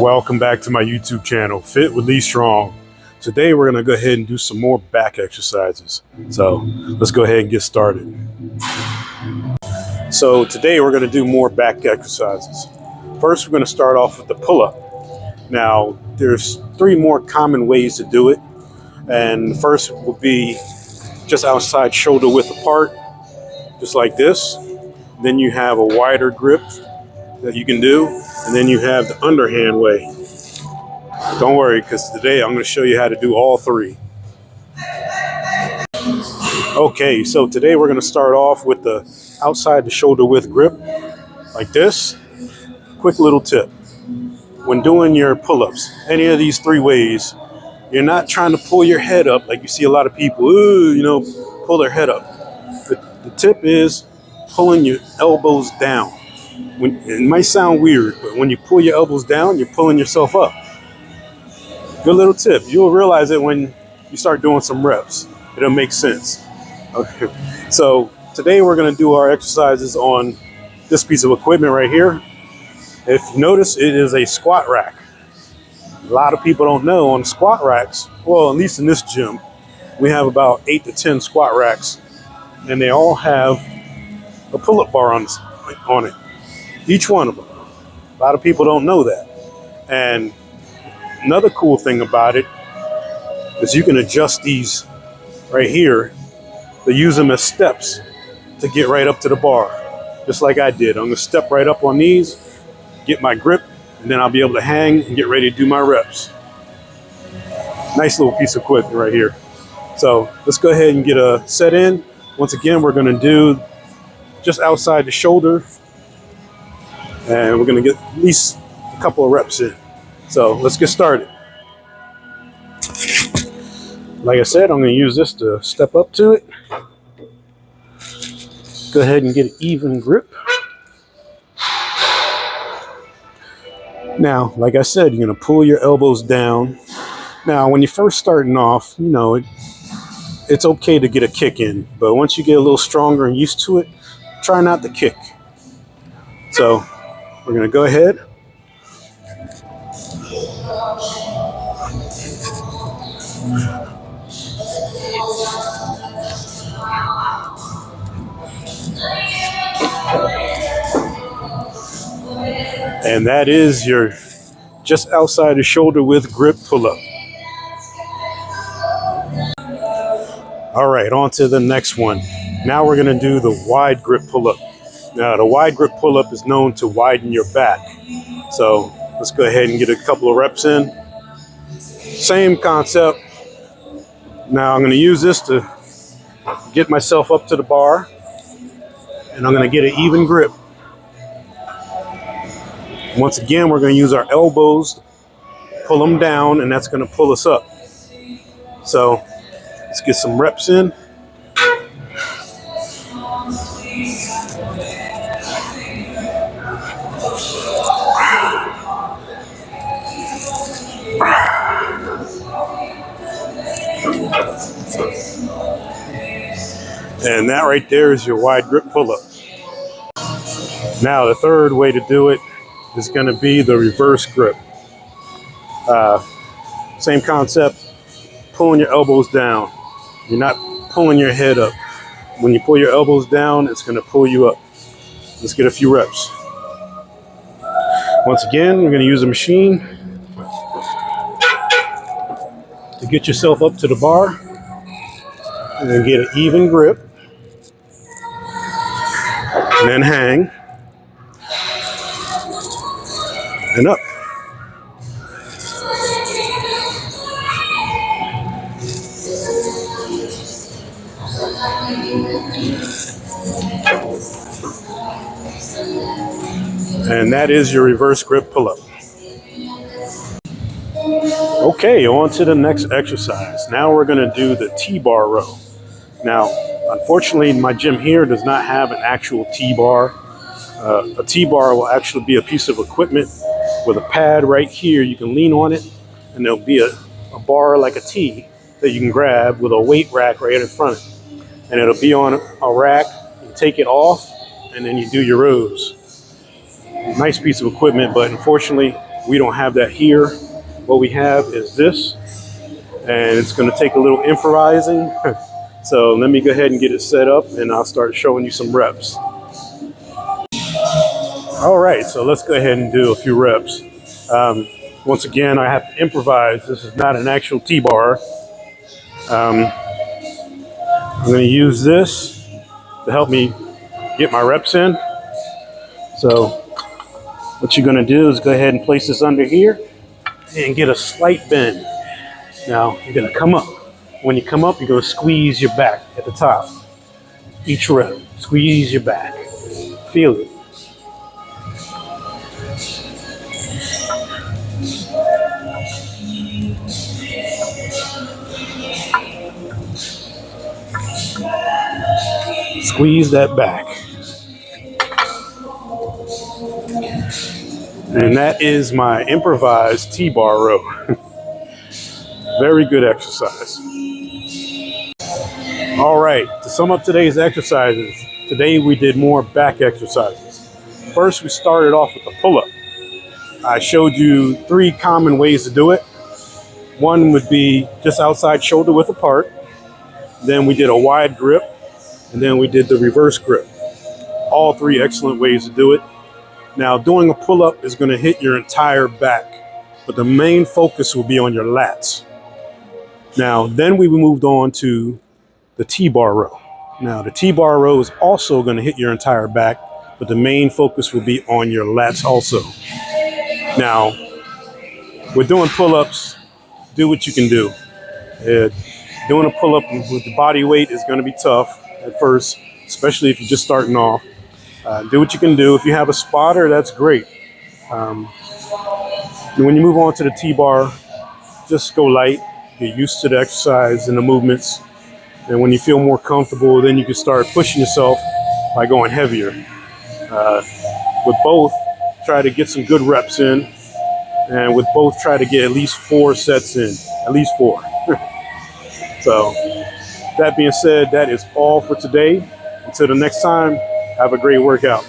Welcome back to my YouTube channel, Fit with Lee Strong. Today we're going to go ahead and do some more back exercises. So let's go ahead and get started. So today we're going to do more back exercises. First, we're going to start off with the pull-up. Now, there's 3 more common ways to do it. And the first will be just outside shoulder width apart, just like this. Then you have a wider grip that you can do. And then you have the underhand way. Don't worry, because today I'm going to show you how to do all 3. Okay, so today we're going to start off with the outside the shoulder width grip, like this. Quick little tip. When doing your pull-ups, any of these 3 ways, you're not trying to pull your head up like you see a lot of people, pull their head up. The tip is pulling your elbows down. It might sound weird, but when you pull your elbows down, you're pulling yourself up. Good little tip. You'll realize it when you start doing some reps. It'll make sense. Okay. So today we're going to do our exercises on this piece of equipment right here. If you notice, it is a squat rack. A lot of people don't know on squat racks, well, at least in this gym, we have about 8 to 10 squat racks, and they all have a pull-up bar on it. Each one of them. A lot of people don't know that. And another cool thing about it is you can adjust these right here to use them as steps to get right up to the bar, just like I did. I'm going to step right up on these, get my grip, and then I'll be able to hang and get ready to do my reps. Nice little piece of equipment right here. So let's go ahead and get a set in. Once again, we're going to do just outside the shoulder, and we're going to get at least a couple of reps in. So let's get started. Like I said, I'm going to use this to step up to it. Go ahead and get an even grip. Now, like I said, you're going to pull your elbows down. Now, when you're first starting off, it's okay to get a kick in. But once you get a little stronger and used to it, try not to kick. So we're going to go ahead. And that is your just outside the shoulder width grip pull-up. All right, on to the next one. Now we're going to do the wide grip pull-up. Now, the wide grip pull-up is known to widen your back. So let's go ahead and get a couple of reps in. Same concept. Now I'm going to use this to get myself up to the bar, and I'm going to get an even grip. Once again, we're going to use our elbows, pull them down, and that's going to pull us up. So let's get some reps in. And that right there is your wide grip pull-up. Now the third way to do it is going to be the reverse grip. Same concept, pulling your elbows down. You're not pulling your head up. When you pull your elbows down, it's going to pull you up. Let's get a few reps. Once again, we're going to use a machine to get yourself up to the bar and then get an even grip and then hang and up. And that is your reverse grip pull-up. Okay, on to the next exercise. Now we're going to do the T-bar row. Now, unfortunately, my gym here does not have an actual T-bar. A T-bar will actually be a piece of equipment with a pad right here. You can lean on it, and there'll be a bar like a T that you can grab with a weight rack right in front of it. And it'll be on a rack. You take it off, and then you do your rows. Nice piece of equipment, but unfortunately, We don't have that here. What we have is this, and it's going to take a little improvising. So let me go ahead and get it set up, and I'll start showing you some reps. All right, so let's go ahead and do a few reps. Once again, I have to improvise. This is not an actual T-bar. I'm going to use this to help me get my reps in. So what you're going to do is go ahead and place this under here and get a slight bend. Now you're going to come up. When you come up, you're going to squeeze your back at the top. Each rep, squeeze your back. Feel it. Squeeze that back. And that is my improvised T-bar row. Very good exercise. All right, to sum up today's exercises, today we did more back exercises. First, we started off with the pull-up. I showed you 3 common ways to do it. One would be just outside shoulder width apart. Then we did a wide grip, and then we did the reverse grip. All 3 excellent ways to do it. Now, doing a pull-up is going to hit your entire back, but the main focus will be on your lats. Now, then we moved on to the T-bar row. Now, the T-bar row is also going to hit your entire back, but the main focus will be on your lats also. Now, we're doing pull-ups. Do what you can do. Doing a pull-up with the body weight is going to be tough at first, especially if you're just starting off. Do what you can do. If you have a spotter, that's great. When you move on to the T-bar, just go light. Get used to the exercise and the movements. And when you feel more comfortable, then you can start pushing yourself by going heavier. With both, try to get some good reps in. And with both, try to get at least 4 sets in. At least 4. So, that being said, that is all for today. Until the next time, have a great workout.